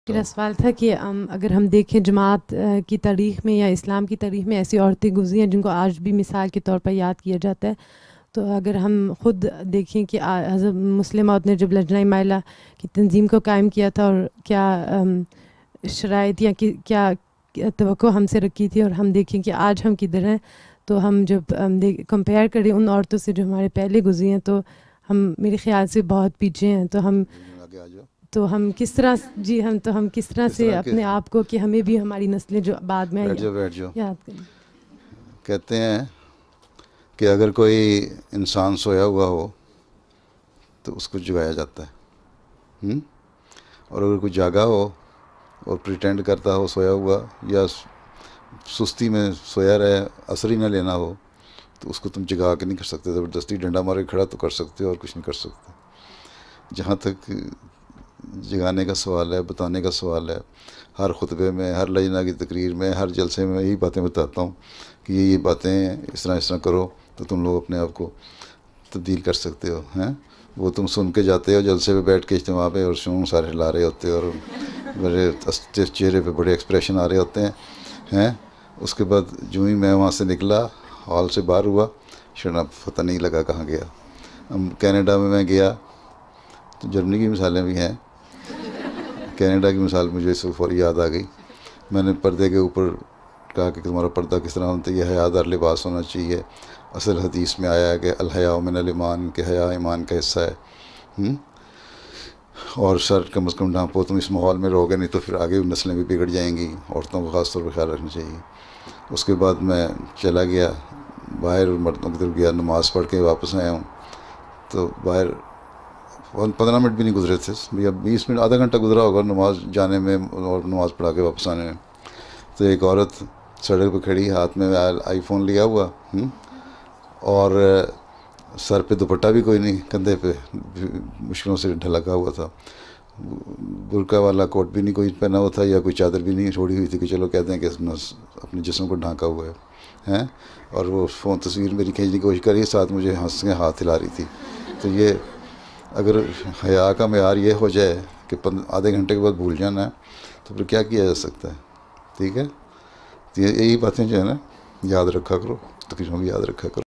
میرا سوال تھا کہ اگر ہم دیکھیں جماعت کی تاریخ میں یا اسلام کی تاریخ میں ایسی عورتیں گزری ہیں جن کو آج بھی مثال کے طور پر یاد کیا جاتا ہے، تو اگر ہم خود دیکھیں کہ حضرت مسلمہ عورت نے جب لجنہ مائلہ کی تنظیم کو قائم کیا تھا اور کیا شرائط یا کیا توقع ہم سے رکھی تھی، اور ہم دیکھیں کہ آج ہم کدھر ہیں، تو ہم جب کمپیئر کریں ان عورتوں سے جو ہمارے پہلے گزری ہیں، تو ہم میرے خیال سے بہت پیچھے ہیں. ہم کس طرح ہم کس طرح سے اپنے آپ کو کہ ہمیں بھی ہماری نسلیں جو بعد میں بیٹھ جاؤ. یاد کریں. کہتے ہیں کہ اگر کوئی انسان سویا ہوا ہو تو اس کو جگایا جاتا ہے، اور اگر کوئی جاگا ہو اور پریٹینڈ کرتا ہو سویا ہوا، یا سستی میں سویا رہے، اثر ہی نہ لینا ہو، تو اس کو تم جگا کے نہیں کر سکتے. زبردستی ڈنڈا مارے کھڑا تو کر سکتے ہو، اور کچھ نہیں کر سکتے. جہاں تک جگانے کا سوال ہے، بتانے کا سوال ہے، ہر خطبے میں، ہر لجنہ کی تقریر میں، ہر جلسے میں یہی باتیں بتاتا ہوں کہ یہ باتیں ہیں، اس طرح کرو تو تم لوگ اپنے آپ کو تبدیل کر سکتے ہو. وہ تم سن کے جاتے ہو جلسے پہ بیٹھ کے اجتماع پہ، اور شون سارے ہلا رہے ہوتے ہو، اور میرے چہرے پہ بڑے ایکسپریشن آ رہے ہوتے ہیں. اس کے بعد جو ہی میں وہاں سے نکلا، ہال سے باہر ہوا، شرنا پتہ نہیں لگا کہاں گیا. کینیڈا میں گیا تو جرمنی کی مثالیں بھی ہیں. کینیڈا کی مثال مجھے اس وقت فوری یاد آ گئی. میں نے پردے کے اوپر کہا کہ تمہارا پردہ کس طرح ہوتا ہے، یہ حیا دار لباس ہونا چاہیے. اصل حدیث میں آیا ہے کہ الحیاء من الایمان، کہ حیا ایمان کا حصہ ہے. اور سر کم از کم ڈھانپو. تم اس ماحول میں رہو گے نہیں تو پھر آگے نسلیں بھی بگڑ جائیں گی. عورتوں کو خاص طور پر خیال رکھنا چاہیے. اس کے بعد میں چلا گیا باہر، مردوں کی طرف گیا، نماز پڑھ کے واپس آیا ہوں. تو باہر 15 منٹ بھی نہیں گزرے تھے، 20 منٹ، آدھا گھنٹہ گزرا ہوگا نماز جانے میں اور نماز پڑھا کے واپس آنے میں. تو ایک عورت سڑک پہ کھڑی، ہاتھ میں آئی فون لیا ہوا، اور سر پہ دوپٹہ بھی کوئی نہیں، کندھے پہ مشکلوں سے ڈھلکا ہوا تھا. برقع والا کوٹ بھی نہیں کوئی پہنا ہوا تھا، یا کوئی چادر بھی نہیں چھوڑی ہوئی تھی کہ چلو کہتے ہیں کہ اپنے جسم کو ڈھانکا ہوا ہے. اور وہ فون تصویر میری کھینچنے کی کوشش کر رہی ہے، ساتھ مجھے ہنس کے ہاتھ ہلا رہی تھی. تو یہ اگر حیا کا معیار یہ ہو جائے کہ آدھے گھنٹے کے بعد بھول جانا ہے، تو پھر کیا کیا جا سکتا ہے. ٹھیک ہے، تو یہی باتیں جو ہے نا یاد رکھا کرو، تقریروں کی یاد رکھا کرو.